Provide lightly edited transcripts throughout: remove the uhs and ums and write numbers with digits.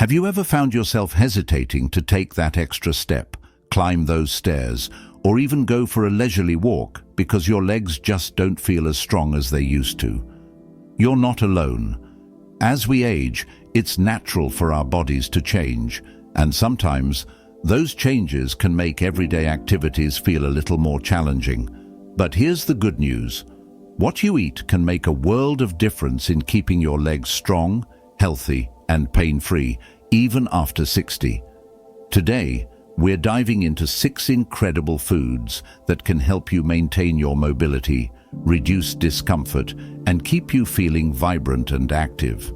Have you ever found yourself hesitating to take that extra step, climb those stairs, or even go for a leisurely walk because your legs just don't feel as strong as they used to? You're not alone. As we age, it's natural for our bodies to change, and sometimes those changes can make everyday activities feel a little more challenging. But here's the good news. What you eat can make a world of difference in keeping your legs strong, healthy, and pain-free, even after 60. Today, we're diving into 6 incredible foods that can help you maintain your mobility, reduce discomfort, and keep you feeling vibrant and active.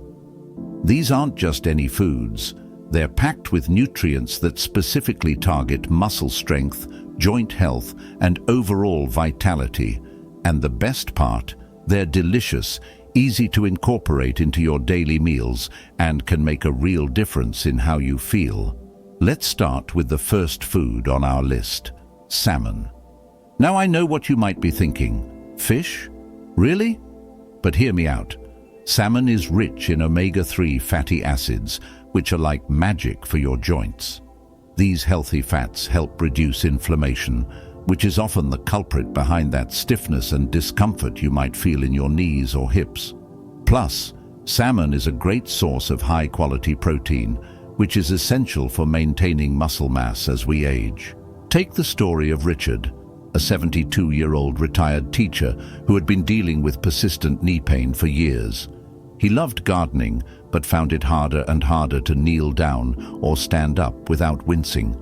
These aren't just any foods. They're packed with nutrients that specifically target muscle strength, joint health, and overall vitality. And the best part, they're delicious, easy to incorporate into your daily meals, and can make a real difference in how you feel. Let's start with the first food on our list, salmon. Now I know what you might be thinking. Fish? Really? But hear me out. Salmon is rich in omega-3 fatty acids, which are like magic for your joints. These healthy fats help reduce inflammation, which is often the culprit behind that stiffness and discomfort you might feel in your knees or hips. Plus, salmon is a great source of high-quality protein, which is essential for maintaining muscle mass as we age. Take the story of Richard, a 72-year-old retired teacher who had been dealing with persistent knee pain for years. He loved gardening, but found it harder and harder to kneel down or stand up without wincing.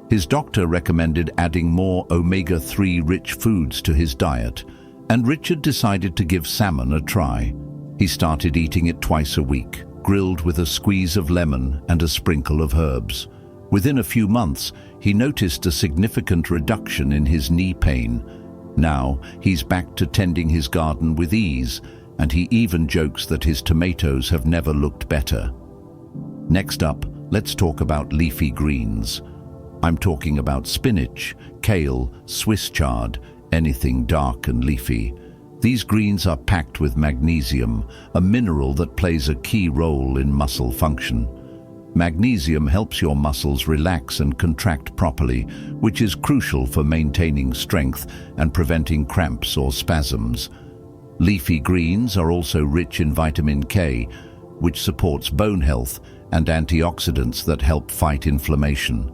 His doctor recommended adding more omega-3 rich foods to his diet, and Richard decided to give salmon a try. He started eating it twice a week, grilled with a squeeze of lemon and a sprinkle of herbs. Within a few months, he noticed a significant reduction in his knee pain. Now, he's back to tending his garden with ease, and he even jokes that his tomatoes have never looked better. Next up, let's talk about leafy greens. I'm talking about spinach, kale, Swiss chard, anything dark and leafy. These greens are packed with magnesium, a mineral that plays a key role in muscle function. Magnesium helps your muscles relax and contract properly, which is crucial for maintaining strength and preventing cramps or spasms. Leafy greens are also rich in vitamin K, which supports bone health, and antioxidants that help fight inflammation.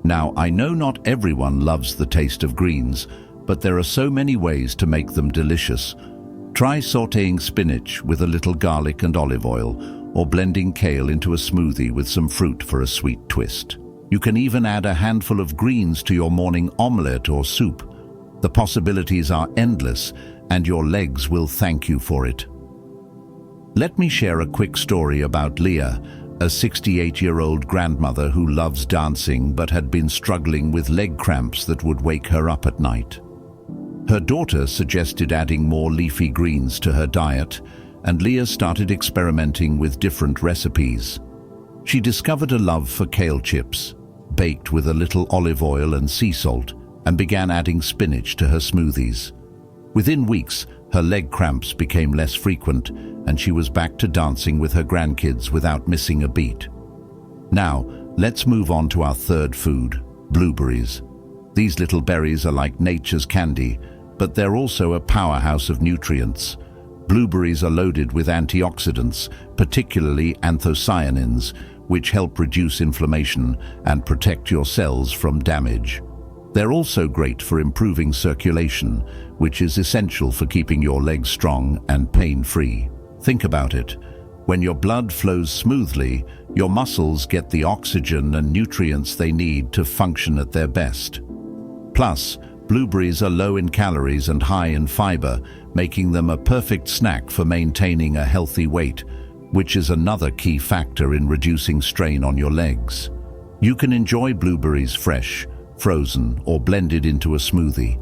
Now, I know not everyone loves the taste of greens, but there are so many ways to make them delicious. Try sautéing spinach with a little garlic and olive oil, or blending kale into a smoothie with some fruit for a sweet twist. You can even add a handful of greens to your morning omelette or soup. The possibilities are endless, and your legs will thank you for it. Let me share a quick story about Leah, a 68-year-old grandmother who loves dancing but had been struggling with leg cramps that would wake her up at night. Her daughter suggested adding more leafy greens to her diet, and Leah started experimenting with different recipes. She discovered a love for kale chips, baked with a little olive oil and sea salt, and began adding spinach to her smoothies. Within weeks, her leg cramps became less frequent, and she was back to dancing with her grandkids without missing a beat. Now, let's move on to our third food, blueberries. These little berries are like nature's candy, but they're also a powerhouse of nutrients. Blueberries are loaded with antioxidants, particularly anthocyanins, which help reduce inflammation and protect your cells from damage. They're also great for improving circulation, which is essential for keeping your legs strong and pain-free. Think about it. When your blood flows smoothly, your muscles get the oxygen and nutrients they need to function at their best. Plus, blueberries are low in calories and high in fiber, making them a perfect snack for maintaining a healthy weight, which is another key factor in reducing strain on your legs. You can enjoy blueberries fresh, frozen, or blended into a smoothie.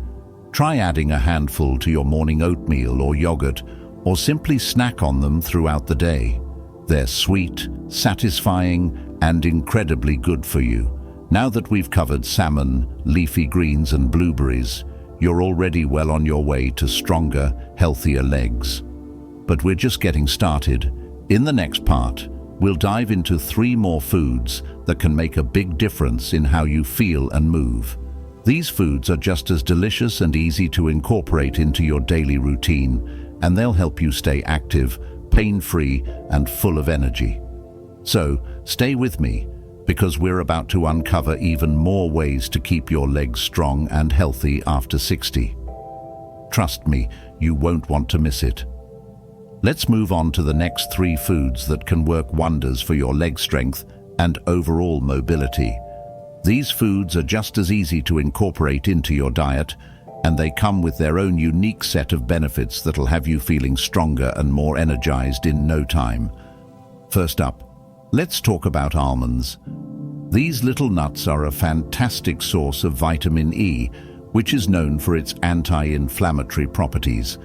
Try adding a handful to your morning oatmeal or yogurt, or simply snack on them throughout the day. They're sweet, satisfying, and incredibly good for you. Now that we've covered salmon, leafy greens, and blueberries, you're already well on your way to stronger, healthier legs. But we're just getting started. In the next part, we'll dive into 3 more foods that can make a big difference in how you feel and move. These foods are just as delicious and easy to incorporate into your daily routine, and they'll help you stay active, pain-free, and full of energy. So, stay with me, because we're about to uncover even more ways to keep your legs strong and healthy after 60. Trust me, you won't want to miss it. Let's move on to the next 3 foods that can work wonders for your leg strength and overall mobility. These foods are just as easy to incorporate into your diet, and they come with their own unique set of benefits that'll have you feeling stronger and more energized in no time. First up, let's talk about almonds. These little nuts are a fantastic source of vitamin E, which is known for its anti-inflammatory properties.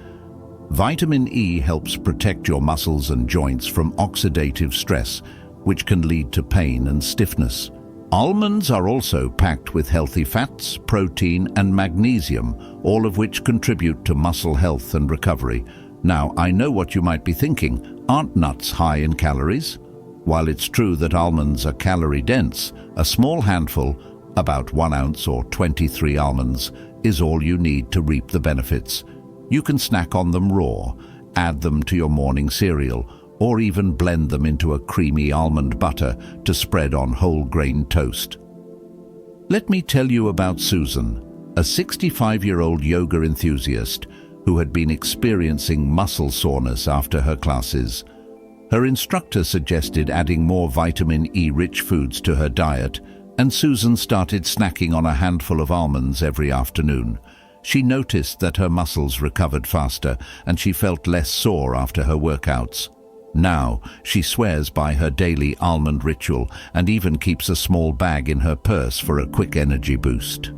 Vitamin E helps protect your muscles and joints from oxidative stress, which can lead to pain and stiffness. Almonds are also packed with healthy fats, protein, and magnesium, all of which contribute to muscle health and recovery. Now, I know what you might be thinking. Aren't nuts high in calories? While it's true that almonds are calorie-dense, a small handful, about 1 ounce or 23 almonds, is all you need to reap the benefits. You can snack on them raw, add them to your morning cereal, or even blend them into a creamy almond butter to spread on whole grain toast. Let me tell you about Susan, a 65-year-old yoga enthusiast who had been experiencing muscle soreness after her classes. Her instructor suggested adding more vitamin E-rich foods to her diet, and Susan started snacking on a handful of almonds every afternoon. She noticed that her muscles recovered faster, and she felt less sore after her workouts. Now, she swears by her daily almond ritual and even keeps a small bag in her purse for a quick energy boost.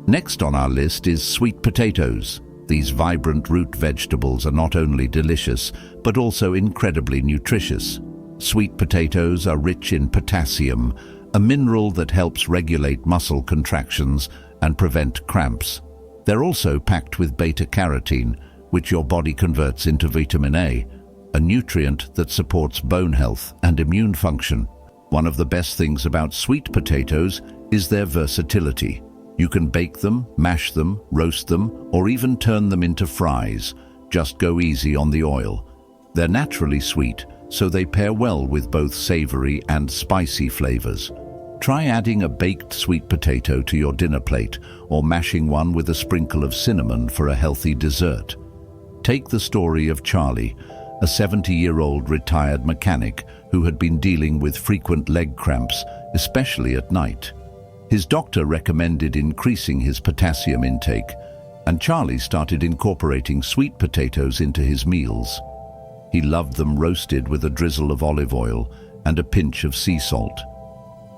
Next on our list is sweet potatoes. These vibrant root vegetables are not only delicious, but also incredibly nutritious. Sweet potatoes are rich in potassium, a mineral that helps regulate muscle contractions and prevent cramps. They're also packed with beta-carotene, which your body converts into vitamin A, a nutrient that supports bone health and immune function. One of the best things about sweet potatoes is their versatility. You can bake them, mash them, roast them, or even turn them into fries. Just go easy on the oil. They're naturally sweet, so they pair well with both savory and spicy flavors. Try adding a baked sweet potato to your dinner plate, or mashing one with a sprinkle of cinnamon for a healthy dessert. Take the story of Charlie, a 70-year-old retired mechanic who had been dealing with frequent leg cramps, especially at night. His doctor recommended increasing his potassium intake, and Charlie started incorporating sweet potatoes into his meals. He loved them roasted with a drizzle of olive oil and a pinch of sea salt.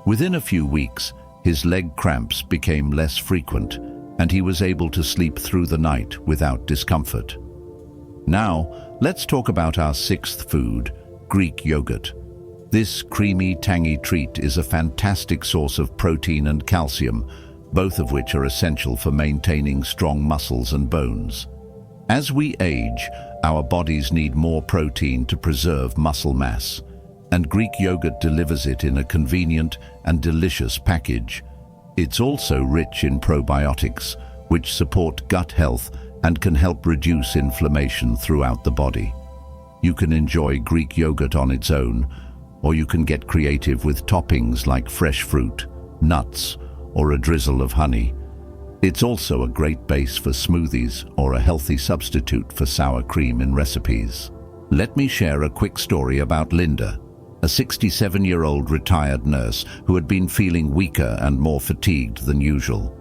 Within a few weeks, his leg cramps became less frequent, and he was able to sleep through the night without discomfort. Now, let's talk about our 6th food, Greek yogurt. This creamy, tangy treat is a fantastic source of protein and calcium, both of which are essential for maintaining strong muscles and bones. As we age, our bodies need more protein to preserve muscle mass, and Greek yogurt delivers it in a convenient and delicious package. It's also rich in probiotics, which support gut health and can help reduce inflammation throughout the body. You can enjoy Greek yogurt on its own, or you can get creative with toppings like fresh fruit, nuts, or a drizzle of honey. It's also a great base for smoothies or a healthy substitute for sour cream in recipes. Let me share a quick story about Linda, a 67-year-old retired nurse who had been feeling weaker and more fatigued than usual.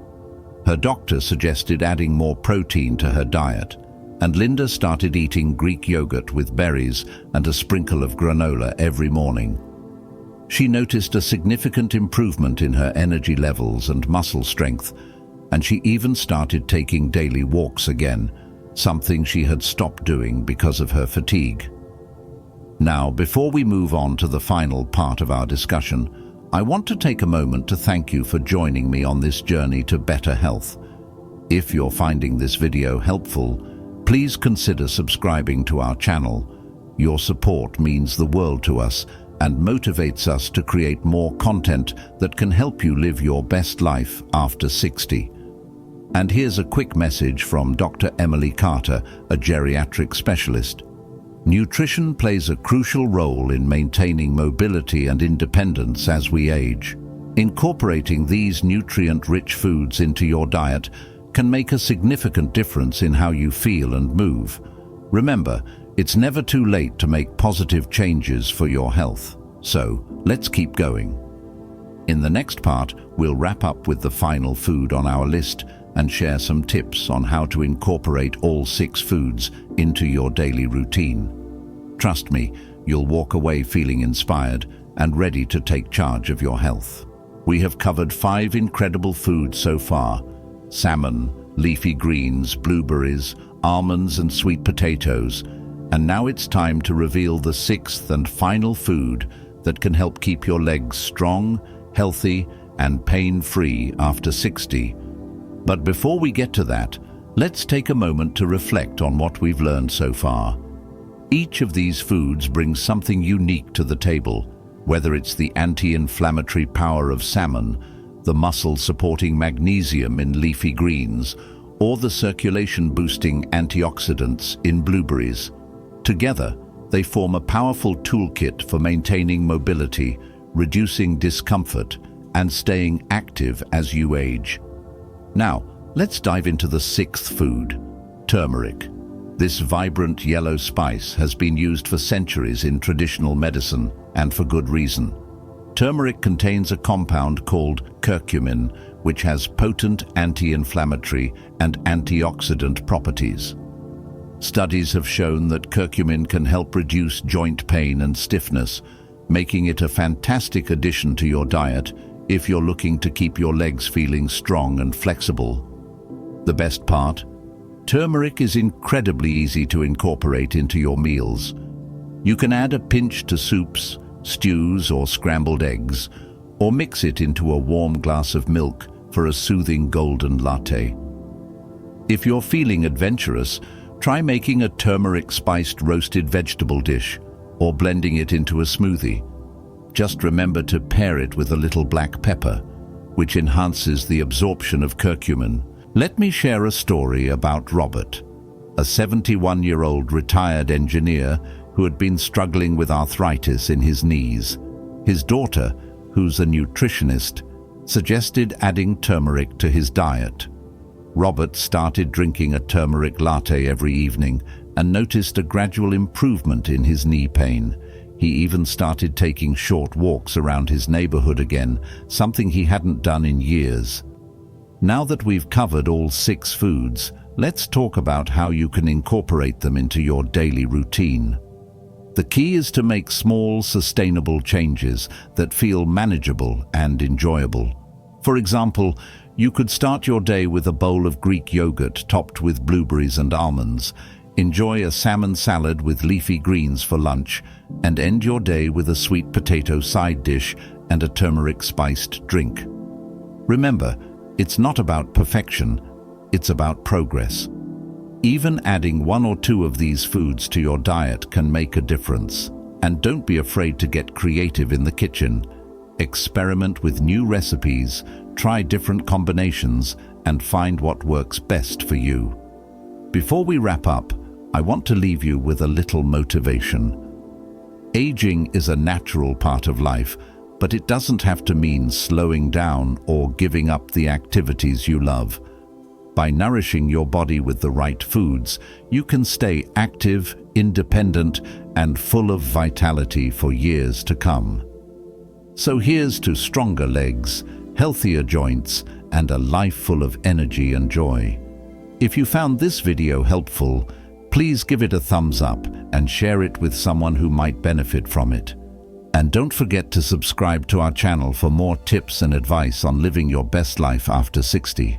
Her doctor suggested adding more protein to her diet, and Linda started eating Greek yogurt with berries and a sprinkle of granola every morning. She noticed a significant improvement in her energy levels and muscle strength, and she even started taking daily walks again, something she had stopped doing because of her fatigue. Now, before we move on to the final part of our discussion, I want to take a moment to thank you for joining me on this journey to better health. If you're finding this video helpful, please consider subscribing to our channel. Your support means the world to us, and motivates us to create more content that can help you live your best life after 60. And here's a quick message from Dr. Emily Carter, a geriatric specialist. Nutrition plays a crucial role in maintaining mobility and independence as we age. Incorporating these nutrient-rich foods into your diet can make a significant difference in how you feel and move. Remember, it's never too late to make positive changes for your health. So, let's keep going. In the next part, we'll wrap up with the final food on our list and share some tips on how to incorporate all 6 foods into your daily routine. Trust me, you'll walk away feeling inspired and ready to take charge of your health. We have covered 5 incredible foods so far: salmon, leafy greens, blueberries, almonds and sweet potatoes. And now it's time to reveal the 6th and final food that can help keep your legs strong, healthy and pain-free after 60. But before we get to that, let's take a moment to reflect on what we've learned so far. Each of these foods brings something unique to the table, whether it's the anti-inflammatory power of salmon, the muscle-supporting magnesium in leafy greens, or the circulation-boosting antioxidants in blueberries. Together, they form a powerful toolkit for maintaining mobility, reducing discomfort, and staying active as you age. Now, let's dive into the 6th food: turmeric. This vibrant yellow spice has been used for centuries in traditional medicine, and for good reason. Turmeric contains a compound called curcumin, which has potent anti-inflammatory and antioxidant properties. Studies have shown that curcumin can help reduce joint pain and stiffness, making it a fantastic addition to your diet if you're looking to keep your legs feeling strong and flexible. The best part? Turmeric is incredibly easy to incorporate into your meals. You can add a pinch to soups, stews or scrambled eggs, or mix it into a warm glass of milk for a soothing golden latte. If you're feeling adventurous, try making a turmeric-spiced roasted vegetable dish or blending it into a smoothie. Just remember to pair it with a little black pepper, which enhances the absorption of curcumin. Let me share a story about Robert, a 71-year-old retired engineer who had been struggling with arthritis in his knees. His daughter, who's a nutritionist, suggested adding turmeric to his diet. Robert started drinking a turmeric latte every evening and noticed a gradual improvement in his knee pain. He even started taking short walks around his neighborhood again, something he hadn't done in years. Now that we've covered all 6 foods, let's talk about how you can incorporate them into your daily routine. The key is to make small, sustainable changes that feel manageable and enjoyable. For example, you could start your day with a bowl of Greek yogurt topped with blueberries and almonds, enjoy a salmon salad with leafy greens for lunch, and end your day with a sweet potato side dish and a turmeric-spiced drink. Remember, it's not about perfection, it's about progress. Even adding 1 or 2 of these foods to your diet can make a difference. And don't be afraid to get creative in the kitchen. Experiment with new recipes, try different combinations, and find what works best for you. Before we wrap up, I want to leave you with a little motivation. Aging is a natural part of life, but it doesn't have to mean slowing down or giving up the activities you love. By nourishing your body with the right foods, you can stay active, independent, and full of vitality for years to come. So here's to stronger legs, healthier joints, and a life full of energy and joy. If you found this video helpful, please give it a thumbs up and share it with someone who might benefit from it. And don't forget to subscribe to our channel for more tips and advice on living your best life after 60.